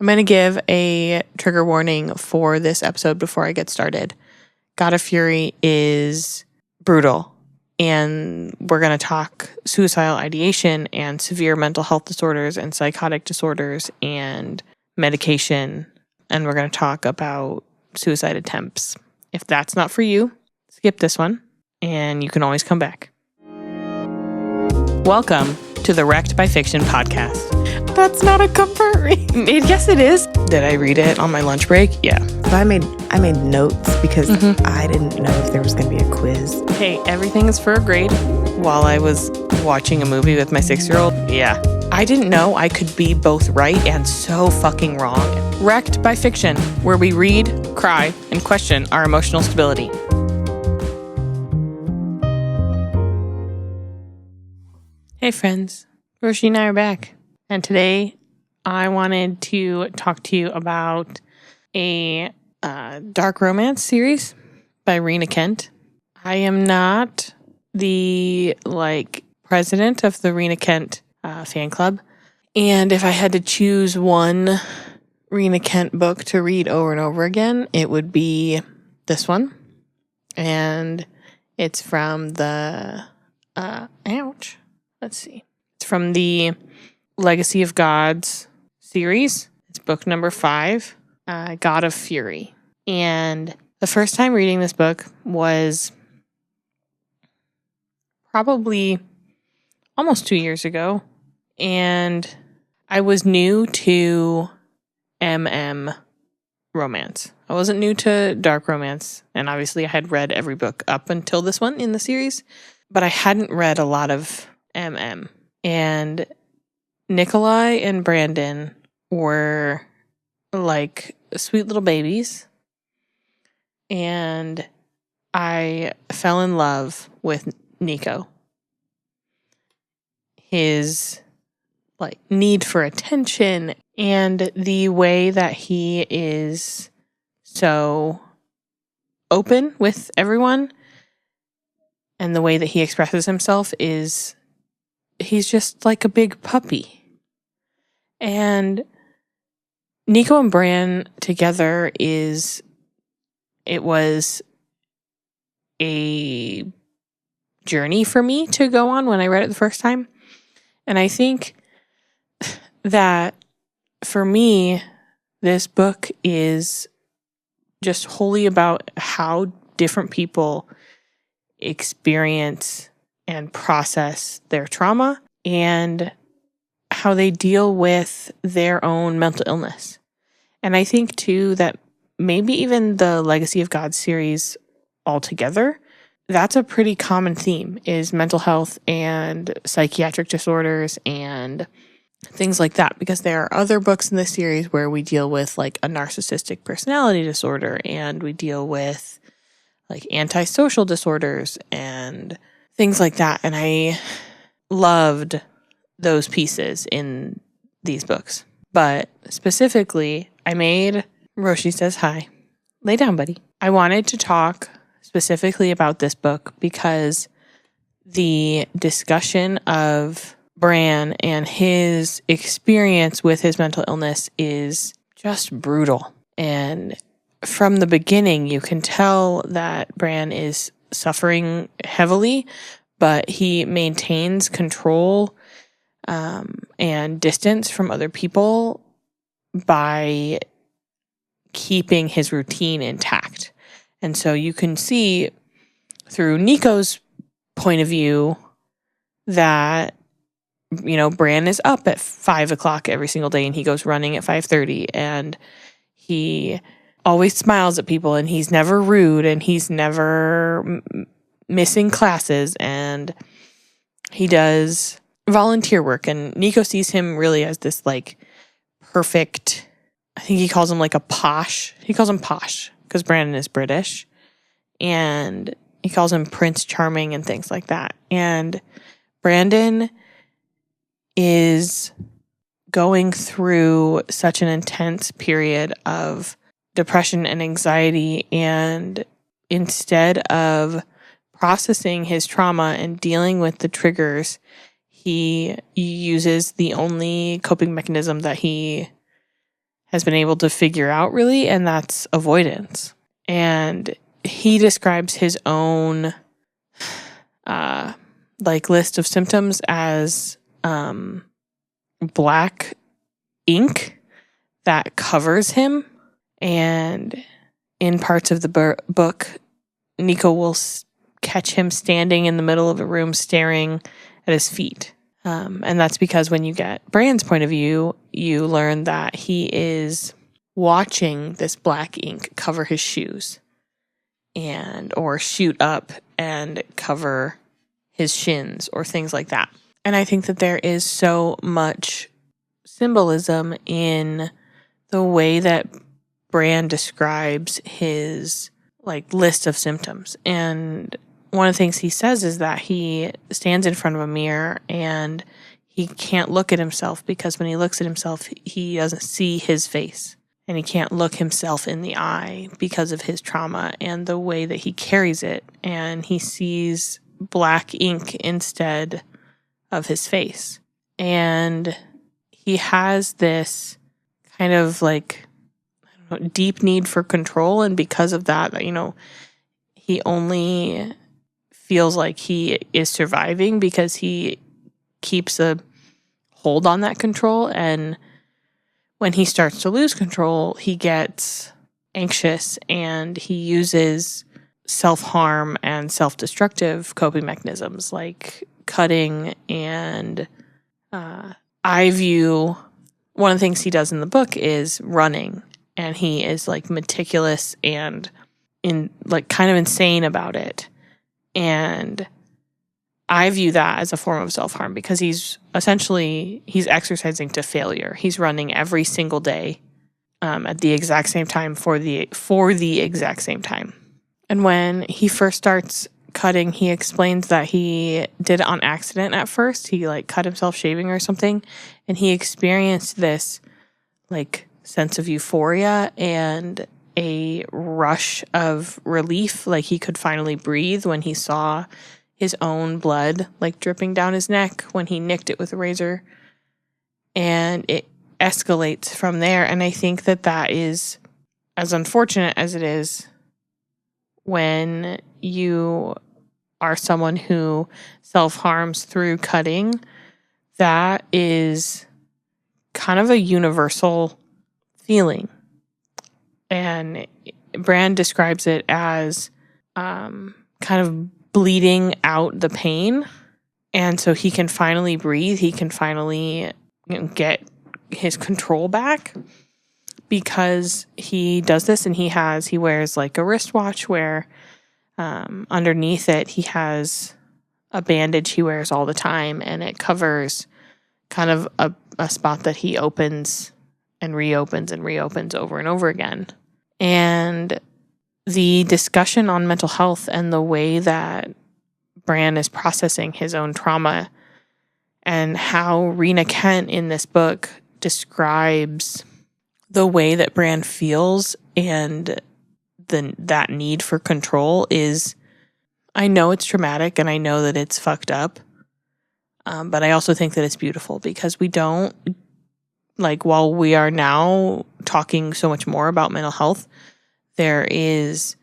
I'm going to give a trigger warning for this episode before I get started. God of Fury is brutal, and we're going to talk suicidal ideation and severe mental health disorders and psychotic disorders and medication, and we're going to talk about suicide attempts. If that's not for you, skip this one, and you can always come back. Welcome to the Wrecked by Fiction podcast. That's not a comfort read. Yes, it is. Did I read it on my lunch break? Yeah. So I made notes because I didn't know if there was going to be a quiz. Hey, everything is for a grade. While I was watching a movie with my 6-year-old, yeah. I didn't know I could be both right and so fucking wrong. Wrecked by Fiction, where we read, cry, and question our emotional stability. Hey friends, Roshi and I are back. And today I wanted to talk to you about a dark romance series by Rena Kent. I am not the president of the Rena Kent fan club. And if I had to choose one Rena Kent book to read over and over again, it would be this one. And it's from the let's see. It's from the Legacy of Gods series. It's book number 5, God of Fury. And the first time reading this book was probably almost 2 years ago. And I was new to romance. I wasn't new to dark romance. And obviously I had read every book up until this one in the series. But I hadn't read a lot of And Nikolai and Brandon were like sweet little babies. And I fell in love with Nico. His need for attention and the way that he is so open with everyone and the way that he expresses himself is he's just like a big puppy. And Nico and Bran together it was a journey for me to go on when I read it the first time. And I think that for me, this book is just wholly about how different people experience and process their trauma and how they deal with their own mental illness. And I think too that maybe even the Legacy of God series altogether, that's a pretty common theme, is mental health and psychiatric disorders and things like that, because there are other books in this series where we deal with a narcissistic personality disorder, and we deal with antisocial disorders and things like that. And I loved those pieces in these books. But specifically, Roshi says hi. Lay down, buddy. I wanted to talk specifically about this book because the discussion of Bran and his experience with his mental illness is just brutal. And from the beginning, you can tell that Bran is suffering heavily, but he maintains control and distance from other people by keeping his routine intact. And so you can see through Nico's point of view that, Bran is up at 5 o'clock every single day and he goes running at 5:30 and he always smiles at people and he's never rude and he's never missing classes and he does volunteer work. And Nico sees him really as this perfect, I think he calls him he calls him posh because Brandon is British, and he calls him Prince Charming and things like that. And Brandon is going through such an intense period of depression and anxiety, and instead of processing his trauma and dealing with the triggers, he uses the only coping mechanism that he has been able to figure out, really, and that's avoidance. And he describes his own list of symptoms as black ink that covers him. And in parts of the book, Nico will catch him standing in the middle of a room staring at his feet. And that's because when you get Bran's point of view, you learn that he is watching this black ink cover his shoes or shoot up and cover his shins or things like that. And I think that there is so much symbolism in the way that Bran describes his list of symptoms. And one of the things he says is that he stands in front of a mirror and he can't look at himself because when he looks at himself, he doesn't see his face. And he can't look himself in the eye because of his trauma and the way that he carries it. And he sees black ink instead of his face. And he has this kind of deep need for control. And because of that, he only feels like he is surviving because he keeps a hold on that control. And when he starts to lose control, he gets anxious and he uses self-harm and self-destructive coping mechanisms like cutting. And I view one of the things he does in the book is running, and he is meticulous and kind of insane about it. And I view that as a form of self-harm because he's exercising to failure. He's running every single day at the exact same time for the exact same time. And when he first starts cutting, he explains that he did it on accident at first. He cut himself shaving or something, and he experienced this sense of euphoria and a rush of relief. He could finally breathe when he saw his own blood dripping down his neck when he nicked it with a razor. And it escalates from there. And I think that is, as unfortunate as it is, when you are someone who self-harms through cutting, that is kind of a universal feeling. And Bran describes it as kind of bleeding out the pain. And so he can finally breathe. He can finally get his control back because he does this. And he wears a wristwatch where underneath it, he has a bandage he wears all the time. And it covers kind of a spot that he opens and reopens over and over again. And the discussion on mental health and the way that Bran is processing his own trauma and how Rena Kent in this book describes the way that Bran feels and that need for control is, I know it's traumatic and I know that it's fucked up, but I also think that it's beautiful because we don't, while we are now talking so much more about mental health, there is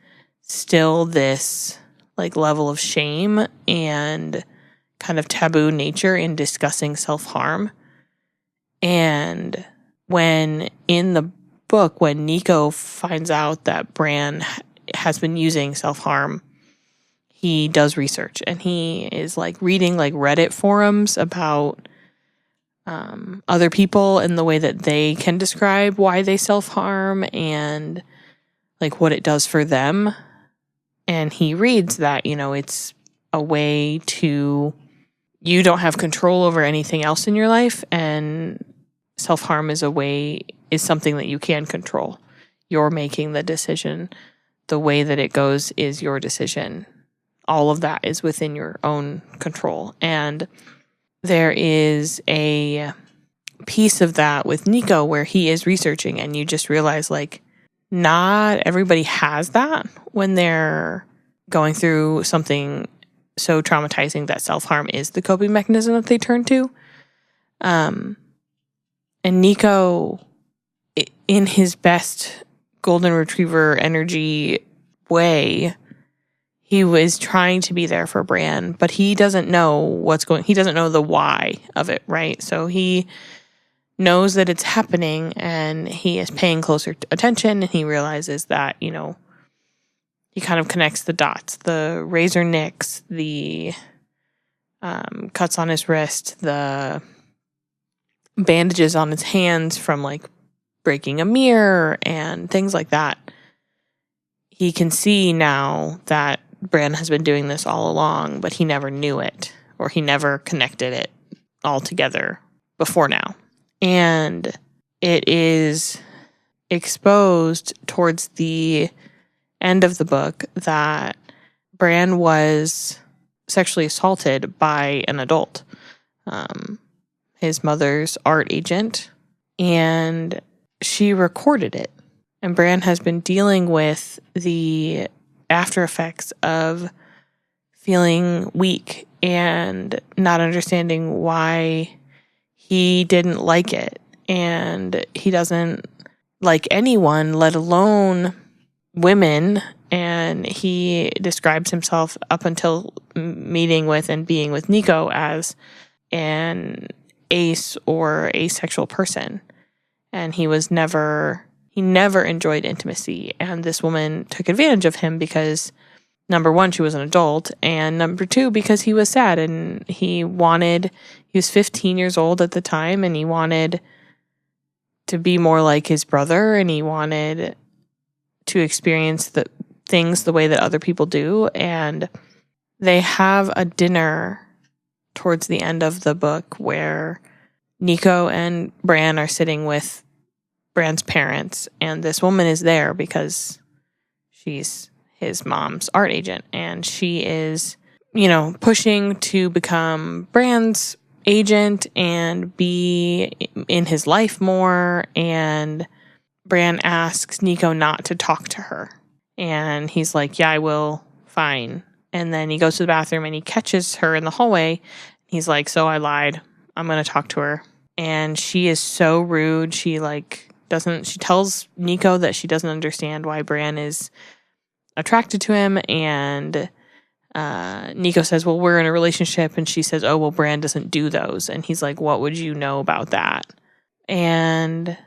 still this level of shame and kind of taboo nature in discussing self-harm. And when in the book, when Nico finds out that Bran has been using self-harm, he does research and he is reading Reddit forums about other people and the way that they can describe why they self-harm and what it does for them. And he reads that, it's a way to, you don't have control over anything else in your life, and self-harm is something that you can control. You're making the decision. The way that it goes is your decision. All of that is within your own control. And there is a piece of that with Nico where he is researching and you just realize not everybody has that when they're going through something so traumatizing that self-harm is the coping mechanism that they turn to. And Nico, in his best golden retriever energy way, he was trying to be there for Bran, but he doesn't know he doesn't know the why of it, right? So he knows that it's happening and he is paying closer attention, and he realizes that, he kind of connects the dots, the razor nicks, the cuts on his wrist, the bandages on his hands from like breaking a mirror and things like that. He can see now that Bran has been doing this all along, but he never knew it, or he never connected it all together before now. And it is exposed towards the end of the book that Bran was sexually assaulted by an adult, his mother's art agent, and she recorded it. And Bran has been dealing with the after effects of feeling weak and not understanding why he didn't like it. And he doesn't like anyone, let alone women. And he describes himself up until meeting with and being with Nico as an ace or asexual person. And he never enjoyed intimacy. And this woman took advantage of him because, number one, she was an adult, and number two, because he was sad and he was 15 years old at the time, and he wanted to be more like his brother, and he wanted to experience the things the way that other people do. And they have a dinner towards the end of the book where Nico and Bran are sitting with Bran's parents, and this woman is there because she's his mom's art agent, and she is, pushing to become Bran's agent and be in his life more. And Bran asks Nico not to talk to her, and he's like, yeah, I will, fine. And then he goes to the bathroom and he catches her in the hallway. He's like, so I lied, I'm going to talk to her. And she is so rude. She tells Nico that she doesn't understand why Bran is attracted to him. And Nico says, well, we're in a relationship. And she says, oh, well, Bran doesn't do those. And he's like, what would you know about that? And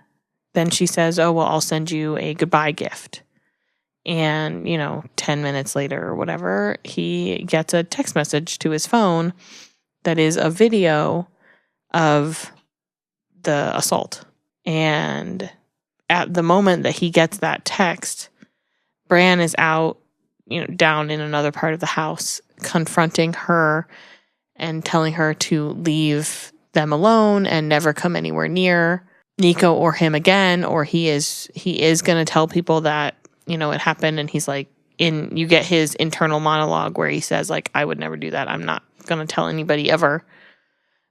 then she says, oh, well, I'll send you a goodbye gift. And, 10 minutes later or whatever, he gets a text message to his phone that is a video of the assault. And at the moment that he gets that text, Bran is out, down in another part of the house, confronting her and telling her to leave them alone and never come anywhere near Nico or him again, or he is going to tell people that, it happened. And he's like, you get his internal monologue where he says, like, I would never do that. I'm not going to tell anybody ever.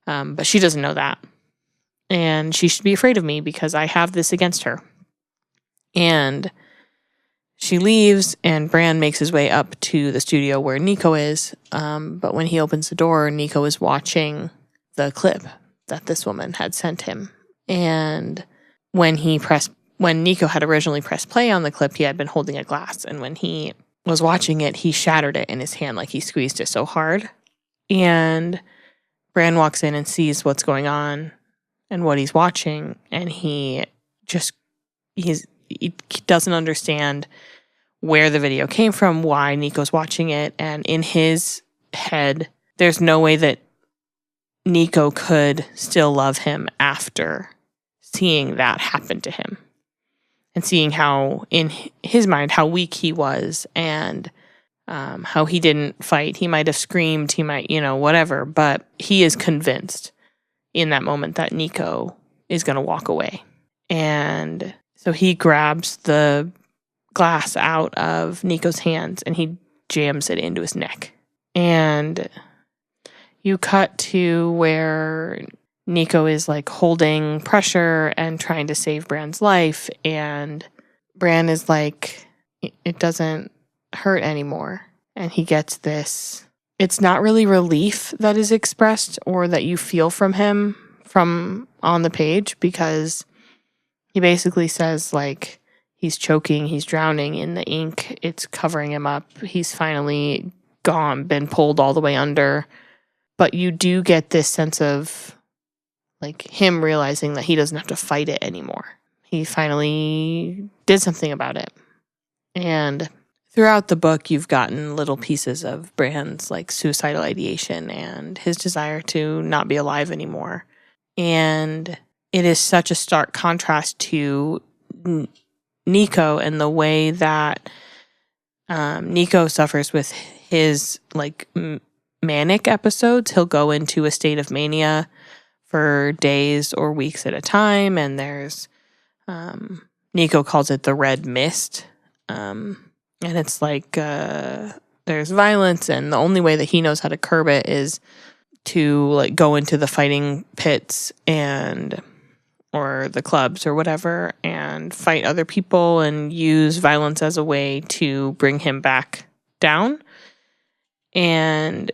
But she doesn't know that. And she should be afraid of me because I have this against her. And she leaves, and Bran makes his way up to the studio where Nico is. But when he opens the door, Nico is watching the clip that this woman had sent him. And when Nico had originally pressed play on the clip, he had been holding a glass. And when he was watching it, he shattered it in his hand, like he squeezed it so hard. And Bran walks in and sees what's going on and what he's watching, and he doesn't understand where the video came from, why Nico's watching it, and in his head, there's no way that Nico could still love him after seeing that happen to him, and seeing how, in his mind, how weak he was, and how he didn't fight. He might have screamed, he might, whatever, but he is convinced in that moment that Nico is going to walk away. And so he grabs the glass out of Nico's hands and he jams it into his neck. And you cut to where Nico is like holding pressure and trying to save Bran's life. And Bran is like, it doesn't hurt anymore. And he gets this, it's not really relief that is expressed or that you feel from him from on the page, because he basically says, like, he's choking, he's drowning in the ink. It's covering him up. He's finally been pulled all the way under. But you do get this sense of, like, him realizing that he doesn't have to fight it anymore. He finally did something about it. And throughout the book, you've gotten little pieces of Bran's, like, suicidal ideation and his desire to not be alive anymore. And it is such a stark contrast to Nico and the way that Nico suffers with his, like, manic episodes. He'll go into a state of mania for days or weeks at a time, and there's Nico calls it the red mist, and it's like there's violence, and the only way that he knows how to curb it is to, like, go into the fighting pits or the clubs or whatever and fight other people and use violence as a way to bring him back down. And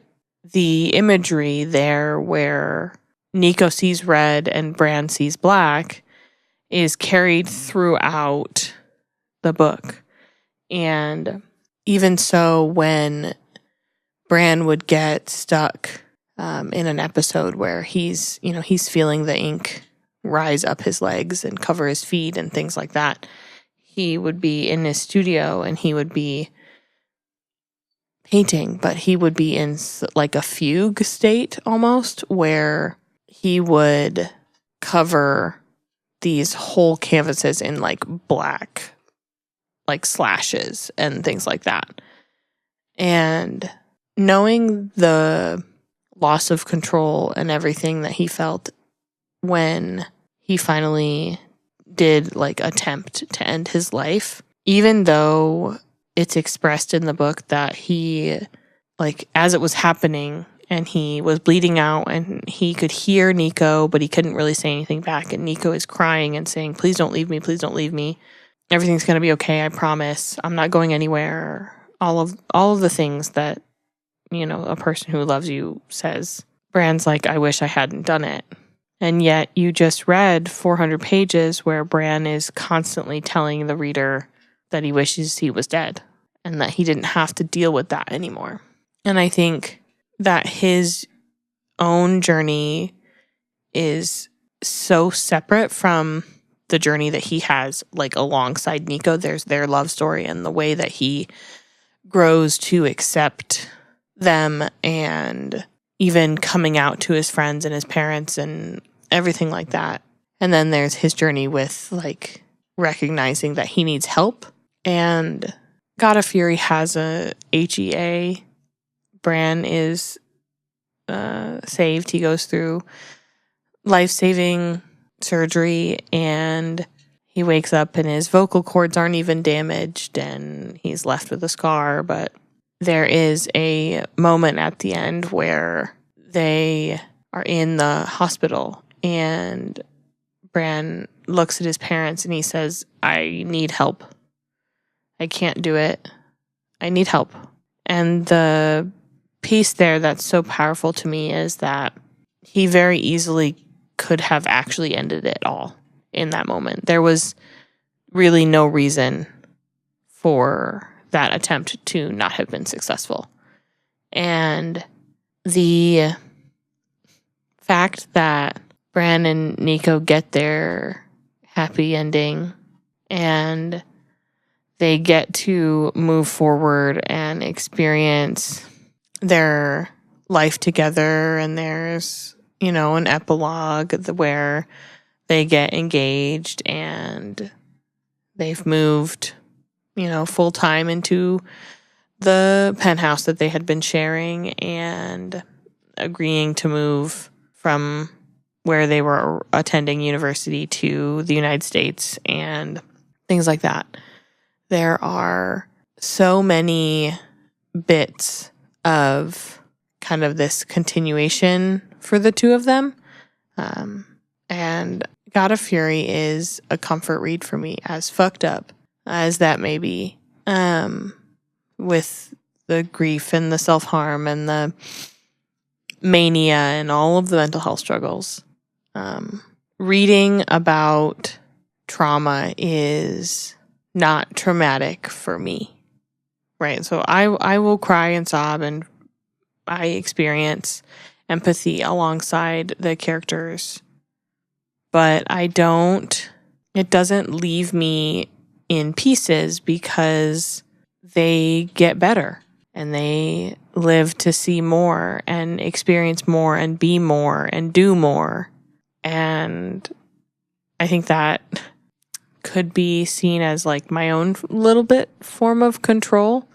the imagery there where Nico sees red and Bran sees black is carried throughout the book. And even so, when Bran would get stuck in an episode where he's feeling the ink rise up his legs and cover his feet and things like that, he would be in his studio and he would be painting, but he would be in, like, a fugue state almost, where he would cover these whole canvases in, like, black, like, slashes and things like that. And knowing the loss of control and everything that he felt when he finally did, like, attempt to end his life, even though it's expressed in the book that he, like, as it was happening and he was bleeding out and he could hear Nico, but he couldn't really say anything back. And Nico is crying and saying, please don't leave me. Please don't leave me. Everything's going to be okay. I promise. I'm not going anywhere. All of the things that, a person who loves you says. Bran's like, I wish I hadn't done it. And yet you just read 400 pages where Bran is constantly telling the reader that he wishes he was dead and that he didn't have to deal with that anymore. And I think that his own journey is so separate from the journey that he has, like, alongside Nico. There's their love story and the way that he grows to accept them and even coming out to his friends and his parents and everything like that. And then there's his journey with, like, recognizing that he needs help. And God of Fury has a HEA. Bran is saved. He goes through life-saving surgery and he wakes up and his vocal cords aren't even damaged and he's left with a scar. But there is a moment at the end where they are in the hospital and Bran looks at his parents and he says, I need help. I can't do it. I need help. And the piece there that's so powerful to me is that he very easily could have actually ended it all in that moment. There was really no reason for that attempt to not have been successful. And the fact that Bran and Nico get their happy ending and they get to move forward and experience their life together, and there's, an epilogue where they get engaged and they've moved, full time into the penthouse that they had been sharing and agreeing to move from where they were attending university to the United States and things like that. There are so many bits of kind of this continuation for the two of them. And God of Fury is a comfort read for me, as fucked up as that may be, with the grief and the self-harm and the mania and all of the mental health struggles. Reading about trauma is not traumatic for me, right? So I will cry and sob, and I experience empathy alongside the characters, but it doesn't leave me in pieces because they get better and they live to see more and experience more and be more and do more. And I think that could be seen as like my own little bit form of control,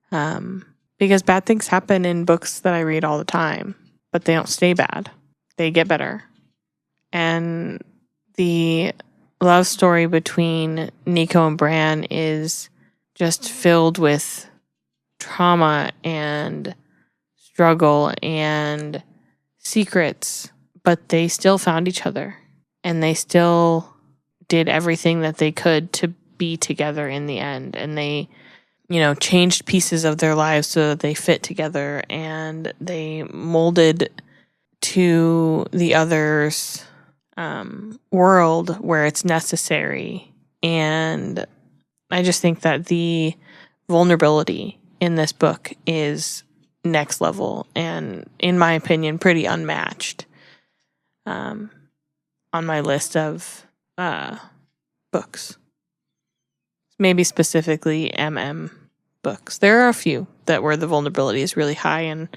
because bad things happen in books that I read all the time, but they don't stay bad. They get better. And the love story between Nico and Bran is just filled with trauma and struggle and secrets, but they still found each other and they still did everything that they could to be together in the end. And they, changed pieces of their lives so that they fit together, and they molded to the other's world where it's necessary. And I just think that the vulnerability in this book is next level and, in my opinion, pretty unmatched on my list of books. Maybe specifically books. There are a few that where the vulnerability is really high and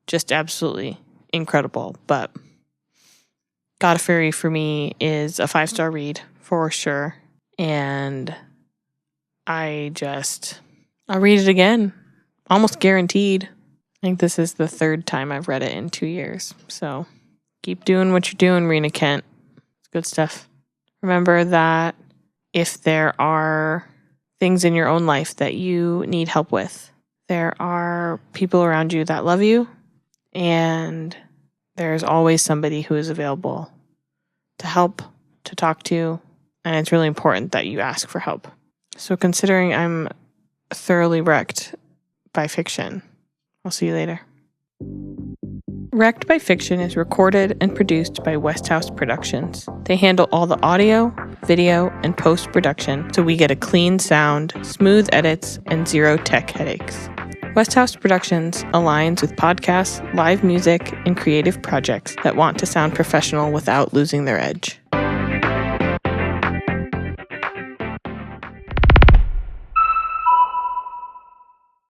just absolutely incredible, but God of Fury for me is a 5-star read for sure. And I'll read it again, almost guaranteed. I think this is the 3rd time I've read it in 2 years. So keep doing what you're doing, Rena Kent. It's good stuff. Remember that if there are things in your own life that you need help with, there are people around you that love you, and there's always somebody who is available to help, to talk to, and it's really important that you ask for help. So considering I'm thoroughly wrecked by fiction, I'll see you later. Wrecked by Fiction is recorded and produced by Westhouse Productions. They handle all the audio, video, and post-production so we get a clean sound, smooth edits, and 0 tech headaches. Westhouse Productions aligns with podcasts, live music, and creative projects that want to sound professional without losing their edge.